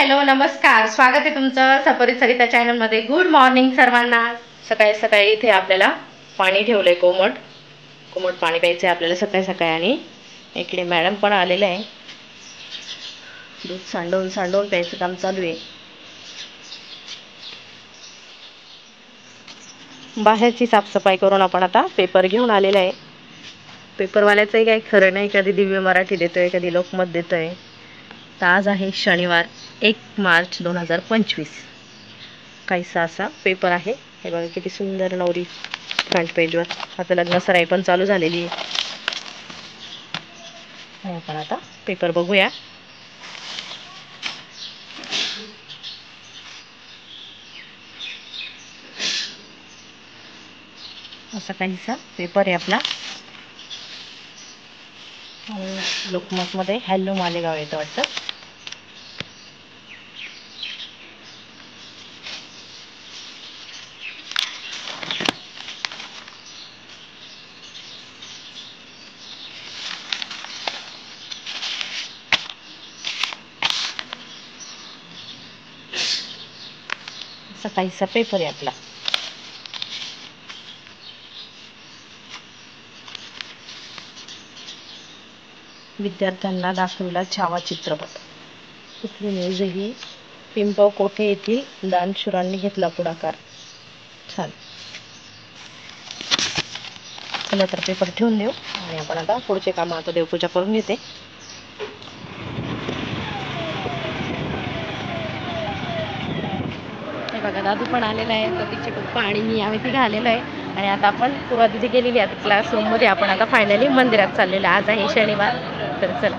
Hello नमस्कार, स्वागत आहे तुमचं सफरी सरिता चॅनलमध्ये। गुड मॉर्निंग सर्वांना। सकाळी सकाळी इथे आपल्याला पाणी ठेवलंय, कोमट कोमट पाणी प्यायचं आहे आपल्याला सकाळी सकाळी। आणि इकडे मॅडम पण आलेले आहे, दूध सांडून सांडून प्यायचं काम चालू आहे। बाहेरची साफसफाई करून आपण आता पेपर घेऊन आलेले आहे। पेपरवाल्याचंही काही खरं नाही, कधी दिव्य मराठी देतोय, कधी लोकमत देतोय। तर आज आहे शनिवार 1 मार्च 2025। काहीसा असा पेपर आहे, हे बघा किती सुंदर नवरी फ्रंट पेजवर। आता लग्न सराई पण चालू झालेली आहे। आपण आता पेपर बघूया। असा काहीसा पेपर आहे आपला। लोकमत मध्ये हॅलो मालेगाव येतं वाटतं। असा काहीसा पेपर आहे आपला। विद्यार्थ्यांना दाखवला छावा चित्रपट। कुठली न्यूज ही? पिंपळ कोठे येथील दानशूरांनी घेतला पुढाकार। छान। चला तर पेपर ठेवून देऊ आणि आपण आता पुढचे काम, आता देवपूजा करून घेते। हे बघा दादू पण आलेला आहे, प्रतीकचे पप्पा आणि मी, आम्ही तिघे आलेलो आहे। आणि आता आपण पूर्वा तिथे गेलेली आहे क्लासरूममध्ये, आपण आता फायनली मंदिरात चाललेलो। आज आहे शनिवार, तर चला।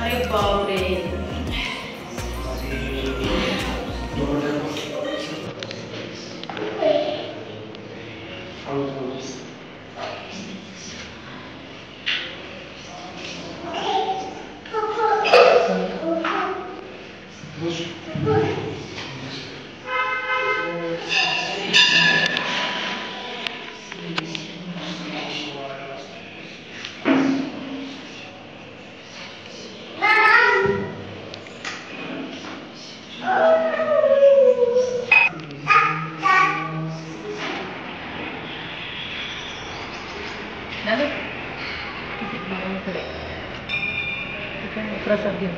अरे बापरे, प्रसाद घेऊन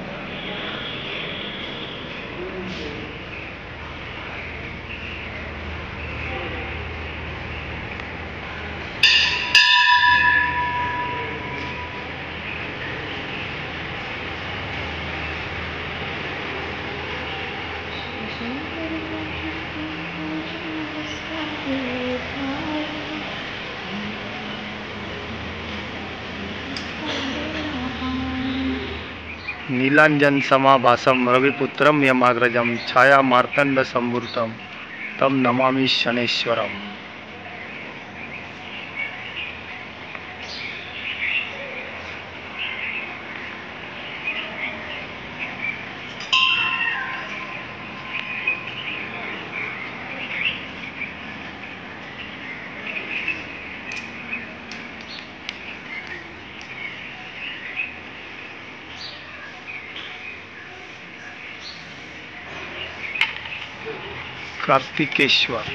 नीलांजन समाभासम रविपुत्रम यमाग्रजम छाया मार्तंड संभूतम तम नमामि शनेश्वरम। कार्तिकेश्वर।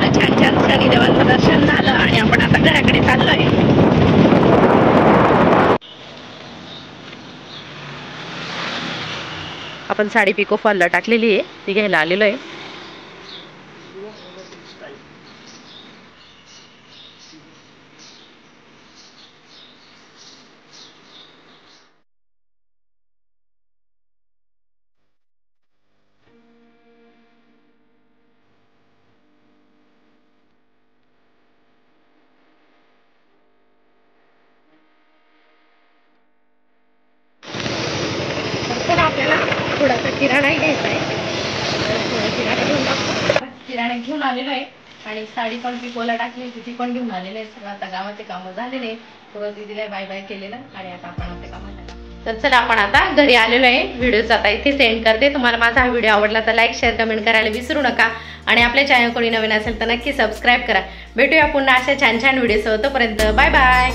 छान छान शनिदेवांचं दर्शन झालं आणि आपण आता घराकडे चाललोय। आपण साडी पिको फॉलला टाकलेली आहे, ती घ्यायला आलेलो आहे। तर आपल्याला थोडासा किराणा घ्यायचा आहे, किराणा घेऊन आलेलो आहे आणि साडी पण पिकोला टाकली होती ती पण घेऊन आलेली आहे। सगळं आता गावाचे कामं झालेले, थोडं दीदीला बाय बाय केलेलं आणि आता आपण आपल्या कामाला। तर चला आपण आता घरी आलेलो आहे। व्हिडिओच आता इथे सेंड करते। तुम्हाला माझा हा व्हिडिओ आवडला तर लाईक शेअर कमेंट करायला विसरू नका आणि आपल्या चॅनल कोणी नवीन असेल तर नक्की सबस्क्राईब करा। भेटूया पुन्हा अशा छान छान व्हिडिओसोबत, तोपर्यंत बाय बाय।